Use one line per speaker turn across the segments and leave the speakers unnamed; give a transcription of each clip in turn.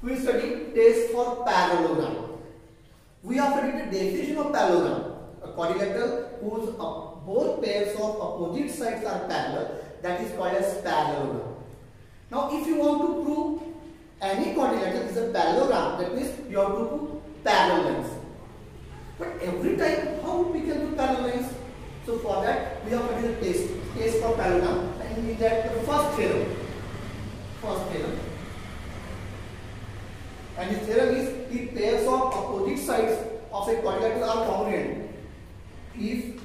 We study test for parallelogram. We have studied the definition of parallelogram. A quadrilateral whose both pairs of opposite sides are parallel, that is called as parallelogram. Now, if you want to prove any quadrilateral is a parallelogram, that means you have to prove parallel lines. But every time, how we can do parallel lines? So for that, we have to do the test for parallelogram, and in that the first theorem, and this theorem is if pairs of opposite sides of a quadrilateral are congruent. If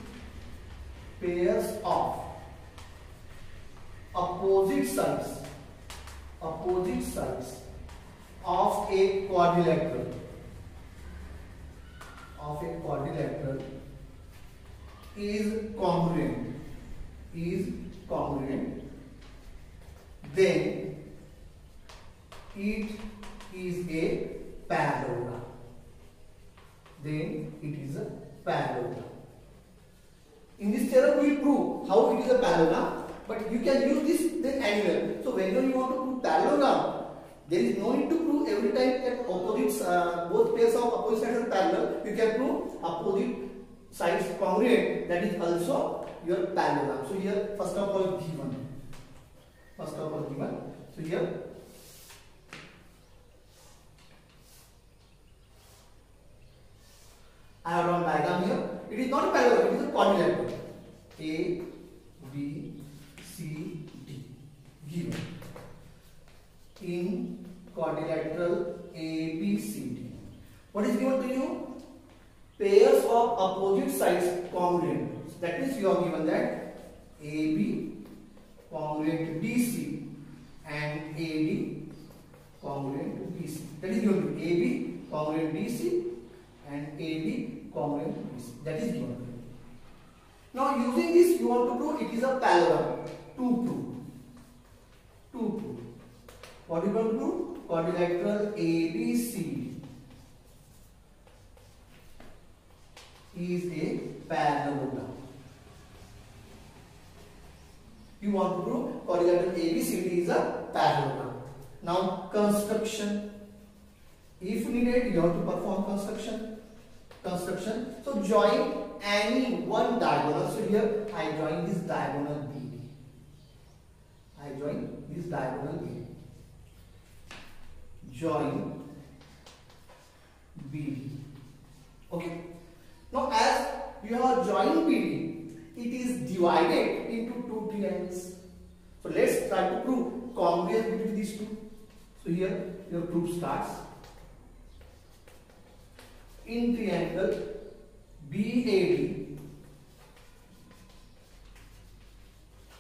pairs of opposite sides of a quadrilateral is congruent, then it is a parallelogram. In this theorem, we will prove how it is a parallelogram, but you can use this then anywhere. So whenever you want to prove parallelogram, there is no need to prove every time that both pairs of opposite sides are parallel. You can prove opposite sides congruent, that is also your parallelogram. So here first of all given. So here I have drawn diagram here. It is not a parallelogram, it is a quadrilateral. A, B, C, D. Given. In quadrilateral A, B, C, D. What is given to you? Pairs of opposite sides congruent. That means you are given that AB congruent to DC and AD congruent to BC. That is given to AB congruent DC and AD congruent to BC. That is given. Now using this, you want to prove it is a parallelogram. To prove. What do you want to prove? Quadrilateral ABCD is a parallelogram. You want to prove quadrilateral ABCD is a parallelogram. Now construction. If needed, you have to perform construction. So join any one diagonal. So here I join this diagonal BD. Join BD. Okay. Now as you have joined BD, it is divided into two triangles. So let's try to prove congruence between these two. So here your proof starts. In triangle BAD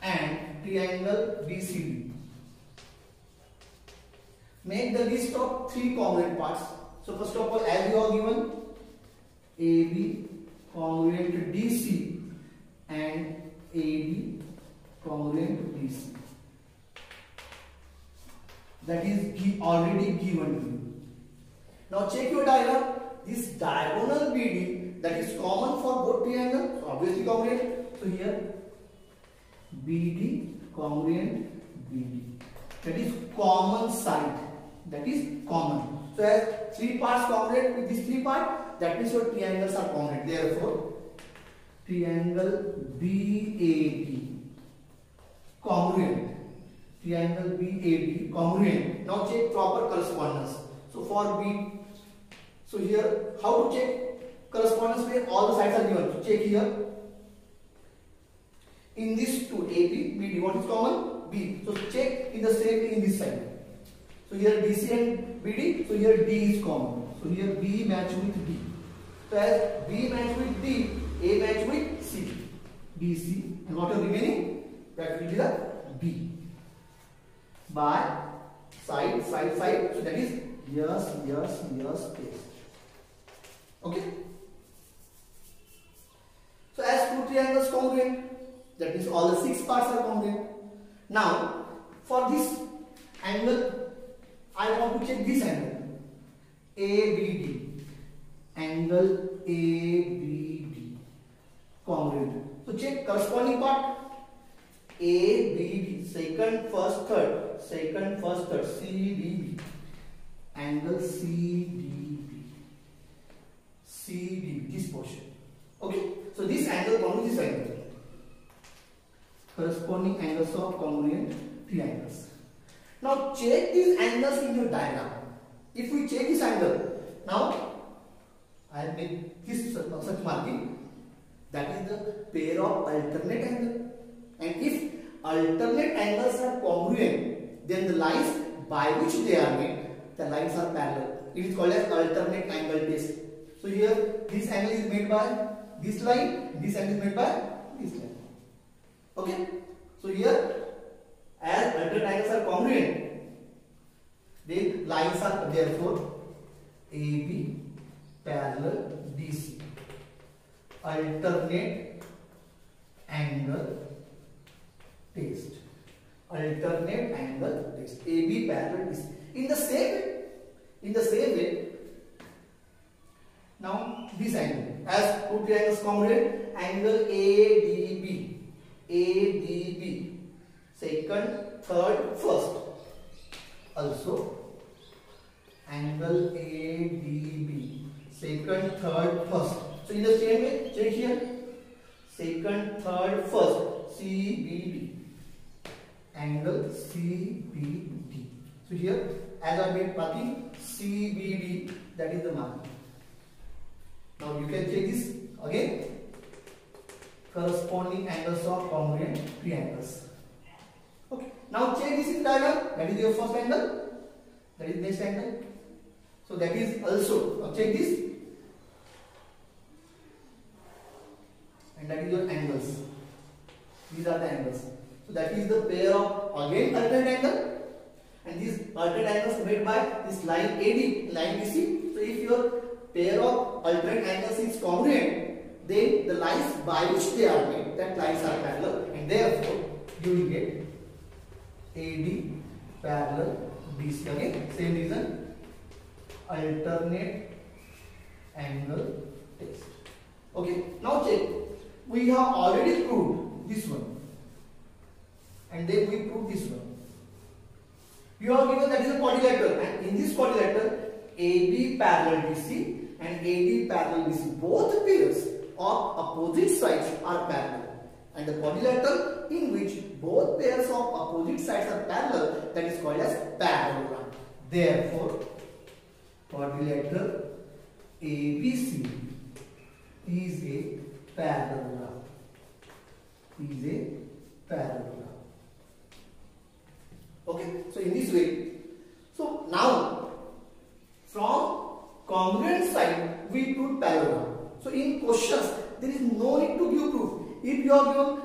and triangle BCD, make the list of three congruent parts. So first of all, as you are given, AB congruent to DC and AD congruent to DC. That is already given to you. Now check your diagram. This diagonal BD, that is common for both triangles, so obviously congruent. So here BD congruent BD. That is common side. That is common. So as three parts congruent with this three part, that means your triangles are congruent. Therefore, triangle BAD congruent. Triangle BAD congruent. Now check proper correspondence. So for B. So here, how to check correspondence where all the sides are given? So check here. In this two, AB, BD, what is common? B. So check in the same in this side. So here DC and BD, so here D is common. So here B match with D. So as B match with D, A match with C. BC, and what is remaining? That will be the B. By side. So that is yes, yes. Okay. So as two triangles congruent, that means all the six parts are congruent. Now for this angle, I want to check this angle ABD. Angle ABD congruent. So check corresponding part. ABD, second, first, third, CBB, and CDB. CDB, this portion. Okay, so this angle congruent this angle. Corresponding angles of congruent triangles. Now check these angles in your diagram. If we check this angle, now I have made this such marking. That is the pair of alternate angle. And if alternate angles are congruent, then the lines by which they are made, the lines are parallel. It is called as alternate angle test. So here this angle is made by this line, this angle is made by this line. Okay? So here as alternate angles are congruent, then lines are therefore AB parallel DC. Alternate angle test. Alternate angle test. AB parallel DC. In the same way, now this angle, as two triangles congruent, angle ADB, second, third, first. Also, angle ADB, second, third, first. So in the same way, check here, second, third, first, CBD, angle CBD. So here, as I made marking CBD, that is the marking. Now you can check this again. Corresponding angles of congruent triangles. Okay. Now check this in diagram. That is your first angle. That is next angle. So that is also. Now check this. And that is your angles. These are the angles. So that is the pair of again alternate angle. And these alternate angles made by this line AD, line BC. So if your pair of alternate angles is congruent, then the lines by which they are made, that lines are parallel, and therefore you will get AD parallel BC. Again, same reason, alternate angle test. Okay, now check. We have already proved this one, and then we proved this one. You are given that is a quadrilateral, and in this quadrilateral, AB parallel BC and AD parallel BC, both pairs of opposite sides are parallel, and the quadrilateral in which both pairs of opposite sides are parallel, that is called as parallelogram. Therefore, quadrilateral ABC is a parallelogram. Is a parallelogram. Okay, so in this way, so now from congruent side we put parallelogram. So in questions there is no need to give proof. If you are given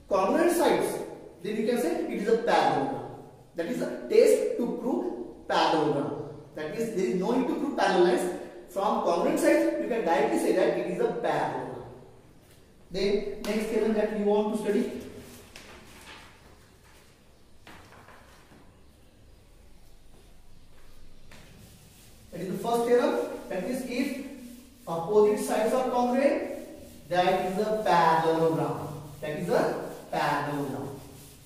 congruent sides, then you can say it is a parallelogram. That is a test to prove parallelogram. That is, there is no need to prove parallel lines. From congruent sides you can directly say that it is a parallelogram. Then next theorem that you want to study. That is the first theorem. That is, if opposite sides are congruent, that is a parallelogram. That is a parallelogram.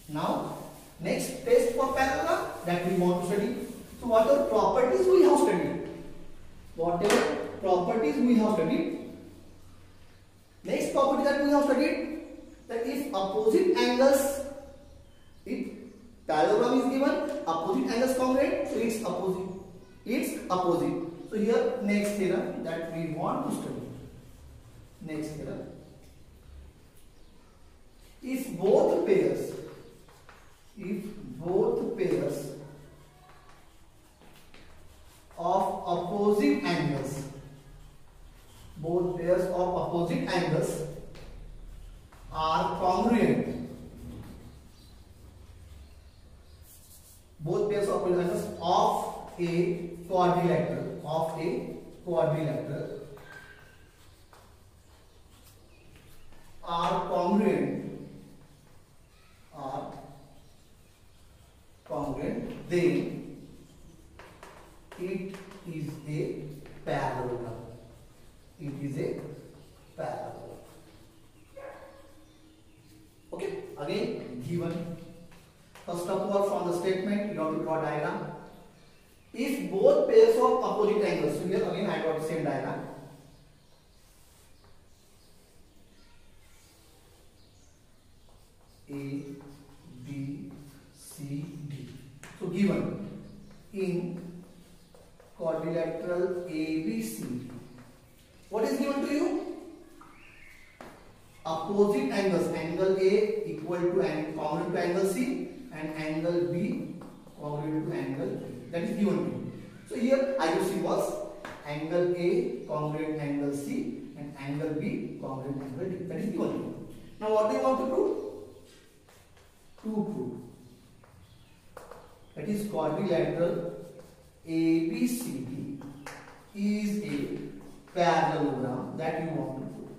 Now, next test for parallelogram that we want to study. So, what are properties we have studied? Whatever properties we have studied. Next property that we have studied, that if opposite angles, if parallelogram is given, opposite angles congruent, so it's opposite. It's opposite. So here next theorem that we want to study. Next theorem. If both pairs of opposite angles, are congruent, both pairs of opposite angles of a quadrilateral, are congruent, then it is a parallelogram. It is a parallelogram. Okay, again given. First of all, from the statement you have to draw diagram. if both pairs of opposite angles, so here again I got the same diagram. A, B, C, D. So given in quadrilateral ABCD, what is given to you? Opposite angles, angle A equal to and congruent to angle C, and angle B congruent to angle B. That is given to you. So here I will see was angle A congruent angle C and angle B congruent angle D. That is given to you. Now what do you want to prove? To prove that is quadrilateral ABCD is a parallelogram that you want to prove.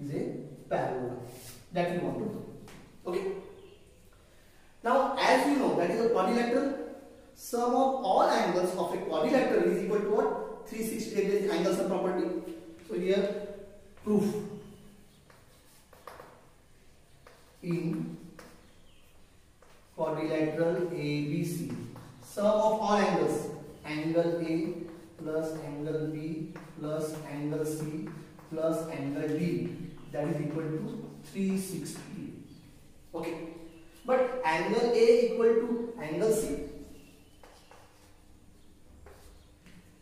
Is a parallelogram that you want to prove. Okay. Now, as you know, that is a quadrilateral. Sum of all angles of a quadrilateral is equal to what? 360 degrees angle sum property. So here, proof. In quadrilateral ABC, sum of all angles, angle A plus angle B plus angle C plus angle D, that is equal to 360. Okay, but angle A equal to angle C,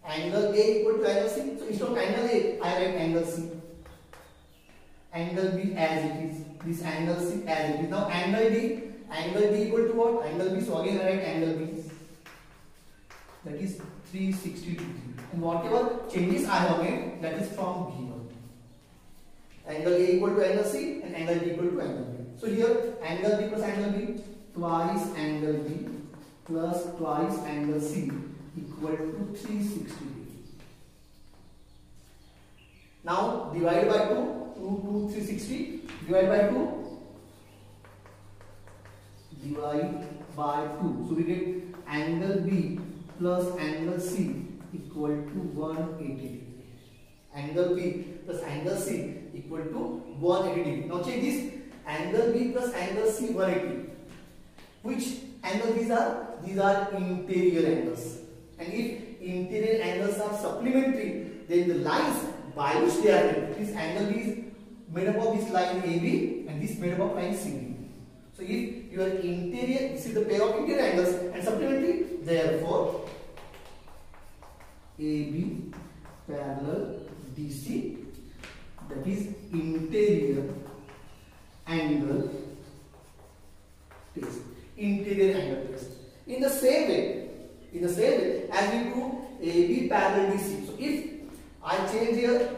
angle A equal to angle C. So instead of angle A, I write angle C. Angle B as it is. This angle C as it is. Now angle D equal to what? Angle B. So again I write angle B. That is 360 degrees. And whatever changes I have made, that is from given. Angle A equal to angle C and angle D equal to angle B. So here angle B plus angle B, twice angle B plus twice angle C equal to 360 degrees. Now divide by 2. 2 360, divide by 2, divide by 2. So we get angle B plus angle C equal to 180 degree. Angle B plus angle C equal to 180 degree. Now check this, angle B plus angle C 180. Which angle these are? These are interior angles. And if interior angles are supplementary, then the lines by which they are made, this angle B is made up of this line AB and this made up of line CD. So if your interior, this is the pair of interior angles and supplementary, therefore AB parallel DC, that is interior angle test. Interior angle test. In the same way, as we prove AB parallel DC. So if I change here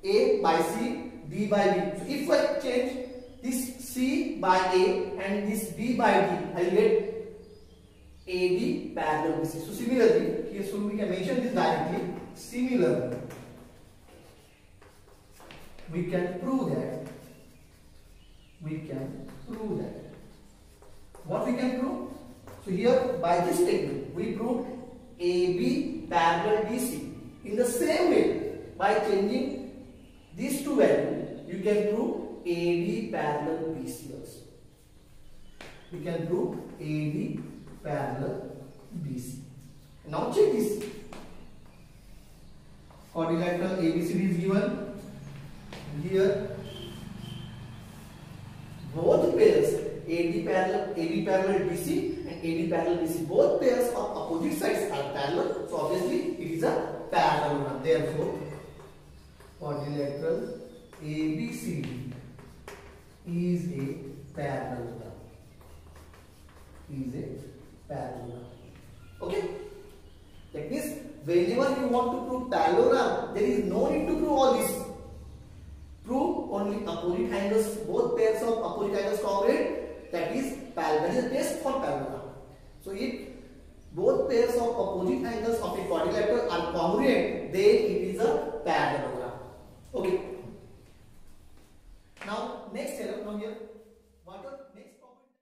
A by C, B by B. So if I change this C by A and this B by D, I will get AB parallel BC. So similarly, here so we can mention this directly. Similarly, we can prove that. What we can prove? So here by this technique, we proved AB parallel DC. In the same way, by changing these two values, you can prove AD parallel BC also. We can prove AD parallel BC. Now check this. Quadrilateral ABCD is given. Here, both pairs AB parallel BC and AD parallel BC, both pairs of opposite sides are parallel. So obviously it is a parallelogram. Therefore, quadrilateral ABCD is a parallelogram. Okay? That means whenever you want to prove parallelogram, there is no need to prove all this. Prove only opposite angles, both pairs of opposite angles congruent. That is parallel. That is a test for parallelogram. So if both pairs of opposite angles of a quadrilateral are congruent, then it is a parallelogram. Okay.